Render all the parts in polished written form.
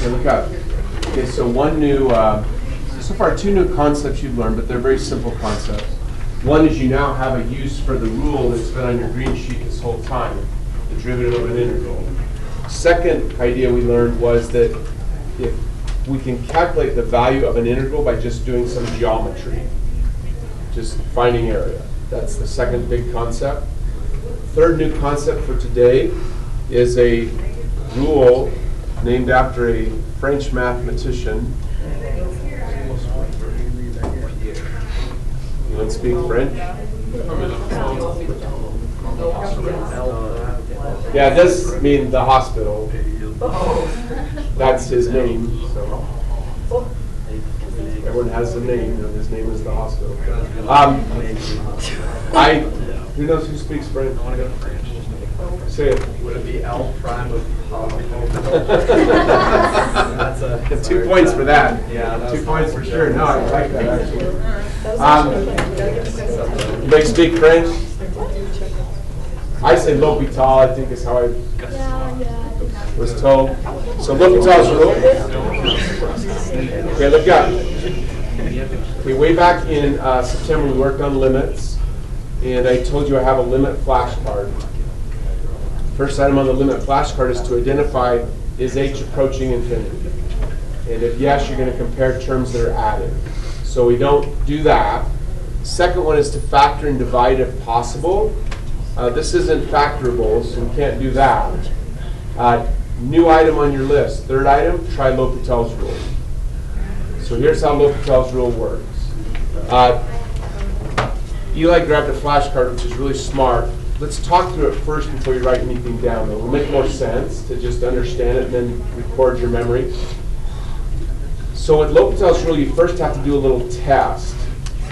Okay, look up. Okay, so so far 2 new concepts you've learned, but they're very simple concepts. One is you now have a use for the rule that's been on your green sheet this whole time, the derivative of an integral. Second idea we learned was that if we can calculate the value of an integral by just doing some geometry, just finding area. That's the second big concept. Third new concept for today is a rule named after a French mathematician. You want to speak French? Yeah, it does mean the hospital. That's his name. So everyone has a name, and his name is the hospital. Who knows who speaks French? I want to go to French. Say it. Would it be L prime of That's 2 points for that. Yeah, 2 points for sure. No, I like that actually. They speak French? I say l'hôpital, I think is how I was told. So l'hôpital's rule. Okay, look up. Okay, way back in September we worked on limits, and I told you I have a limit flashcard. First item on the limit flashcard is to identify, is h approaching infinity? And if yes, you're going to compare terms that are added. So we don't do that. Second one is to factor and divide if possible. This isn't factorable, so we can't do that. New item on your list. Third item, try L'Hopital's rule. So here's how L'Hopital's rule works. Eli grabbed a flashcard, which is really smart. Let's talk through it first before you write anything down. It will make more sense to just understand it and then record your memory. So with L'Hopital's rule, you first have to do a little test.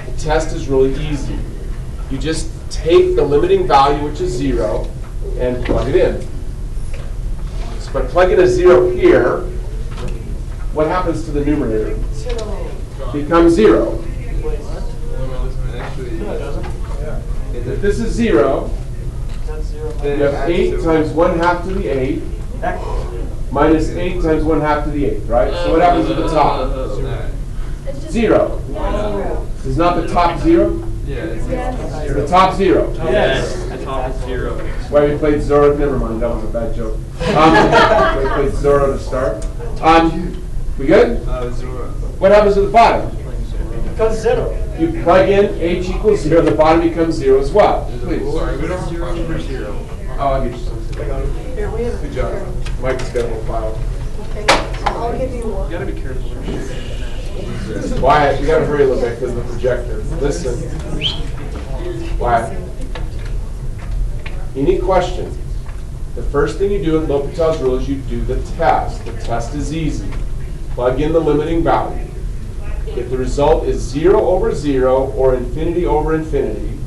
The test is really easy. You just take the limiting value, which is 0, and plug it in. So by plugging a 0 here, what happens to the numerator? Becomes 0. If this is 0, then you have 8 times 1/2 to the 8 minus 8 times 1/2 to the 8, right? So what happens at the top? 0. Is not the top 0? Yes. Is the top 0? Yes. The top is 0. Why we played Zorro? Never mind, that was a bad joke. We played Zorro to start. We good? 0. What happens at the bottom? Becomes 0. You plug in h equals 0, the bottom becomes 0 as well. Please. Sorry, we don't have 0. Oh, I'll get you some. Here, we have Good job. Mike's got a whole file. Okay, I'll give you one. You gotta be careful. Wyatt, you gotta hurry a little bit because of the projector. Listen. Wyatt. Any questions? The first thing you do with L'Hopital's rule is you do the test. The test is easy. Plug in the limiting value. If the result is 0 over 0 or infinity over infinity,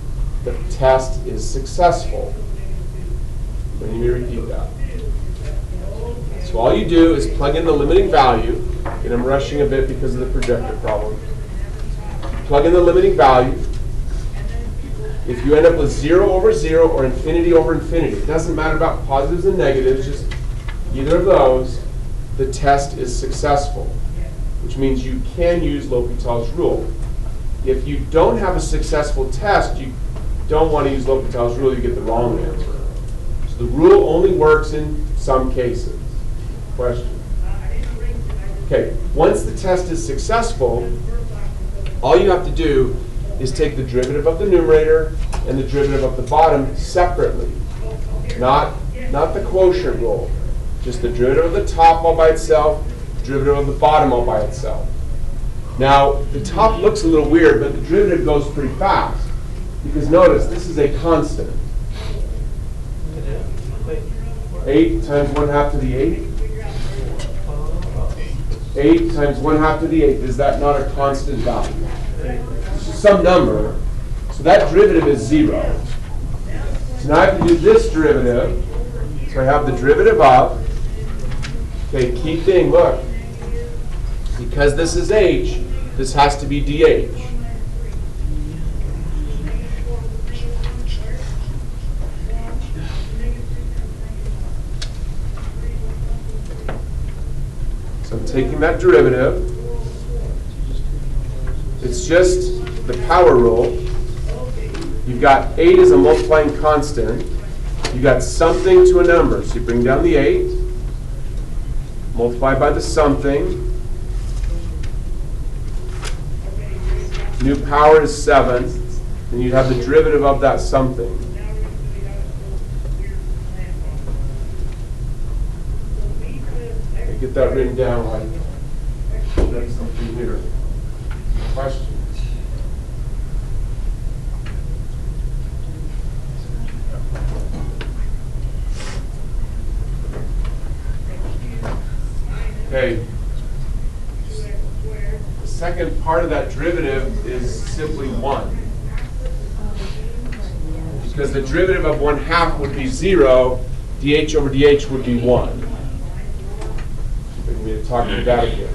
the test is successful. Let me repeat that. So all you do is plug in the limiting value, and I'm rushing a bit because of the projector problem. Plug in the limiting value. If you end up with 0 over 0 or infinity over infinity, it doesn't matter about positives and negatives, just either of those, the test is successful, which means you can use L'Hopital's rule. If you don't have a successful test, you don't want to use L'Hopital's rule, you get the wrong answer. So the rule only works in some cases. Question? Okay, once the test is successful, all you have to do is take the derivative of the numerator and the derivative of the bottom separately. Not the quotient rule. Just the derivative of the top all by itself, derivative of the bottom all by itself. Now, the top looks a little weird, but the derivative goes pretty fast. Because notice, this is a constant. 8 times 1/2 to the 8. 8 times 1/2 to the 8. Is that not a constant value? It's just some number. So that derivative is 0. So now I have to do this derivative. So I have the derivative of, okay, key thing, look. Because this is h, this has to be dh. So I'm taking that derivative. It's just the power rule. You've got 8 as a multiplying constant. You've got something to a number. So you bring down the 8, multiply by the something. New power is 7. And you'd have the derivative of that something. Get that written down like that's something here. Questions? Okay. The second part of that derivative is simply 1. Because the derivative of 1/2 would be 0, dH over dH would be 1. We talk about that again.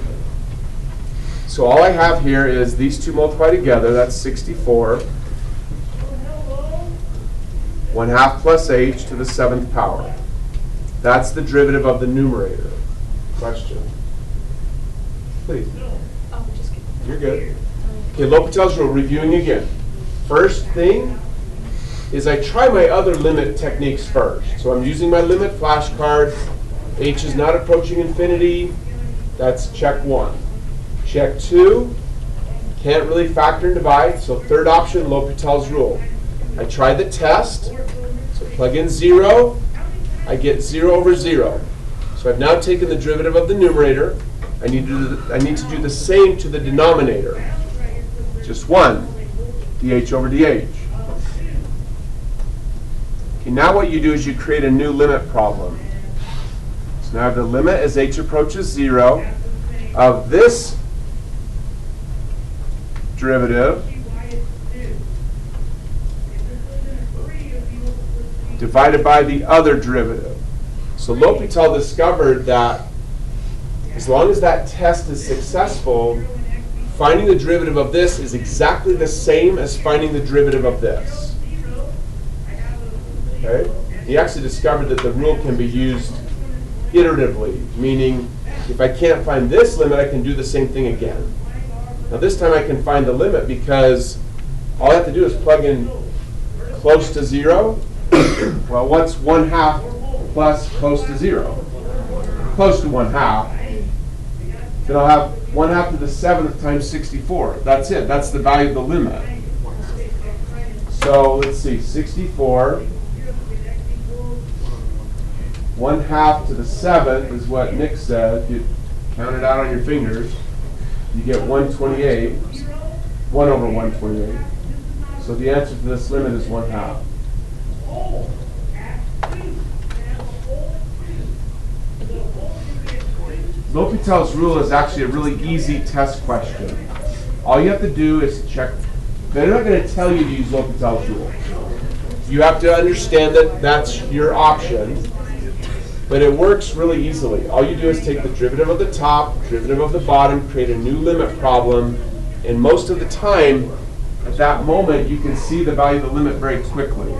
So all I have here is these two multiply together. That's 64. 1/2 plus h to the 7th power. That's the derivative of the numerator. Question? Please. Oh, just kidding. You're good. Okay, L'Hopital's rule, reviewing again. First thing is I try my other limit techniques first. So I'm using my limit flashcard. H is not approaching infinity. That's check 1. Check 2, can't really factor and divide, so third option, L'Hopital's rule. I try the test, so plug in 0, I get 0 over 0. So I've now taken the derivative of the numerator. I need to do the same to the denominator. Just 1, dH over dH. Okay, now what you do is you create a new limit problem. So now I have the limit as h approaches 0 of this derivative divided by the other derivative. So L'Hopital discovered that as long as that test is successful, finding the derivative of this is exactly the same as finding the derivative of this. Okay? He actually discovered that the rule can be used iteratively, meaning if I can't find this limit, I can do the same thing again. Now this time I can find the limit because all I have to do is plug in close to 0. Well, what's 1/2 plus close to 0? Close to 1/2. Then I'll have 1/2 to the 7th times 64. That's it. That's the value of the limit. So let's see, 64. 1/2 to the 7th is what Nick said. You count it out on your fingers. You get 128. 1 over 128. So the answer to this limit is 1/2. L'Hopital's rule is actually a really easy test question. All you have to do is check. They're not going to tell you to use L'Hopital's rule. You have to understand that that's your option. But it works really easily. All you do is take the derivative of the top, derivative of the bottom, create a new limit problem, and most of the time, at that moment, you can see the value of the limit very quickly.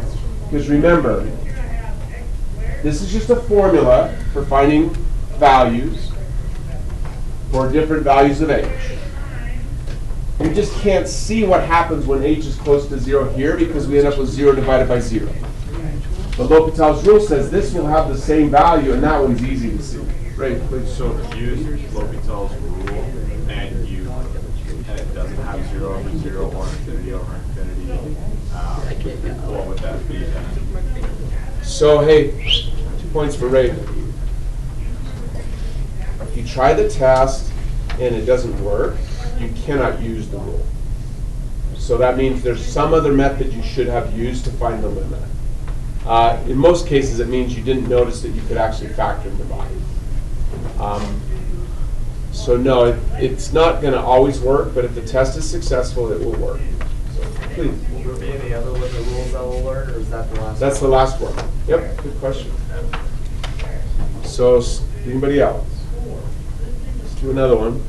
Because remember, this is just a formula for finding values for different values of h. You just can't see what happens when h is close to 0 here because we end up with 0 divided by 0. But L'Hopital's rule says this will have the same value, and that one's easy to see. Right, please. So if you use L'Hopital's rule and it doesn't have 0 over 0 or infinity over infinity, what would that be then? So hey, 2 points for Ray. If you try the test and it doesn't work, you cannot use the rule. So that means there's some other method you should have used to find the limit. In most cases, it means you didn't notice that you could actually factor in the value. So no, it's not going to always work, but if the test is successful, it will work. So please. Will there be any other limit rules that we'll learn, or is that the last That's the last one. Yep, good question. So anybody else? Let's do another one.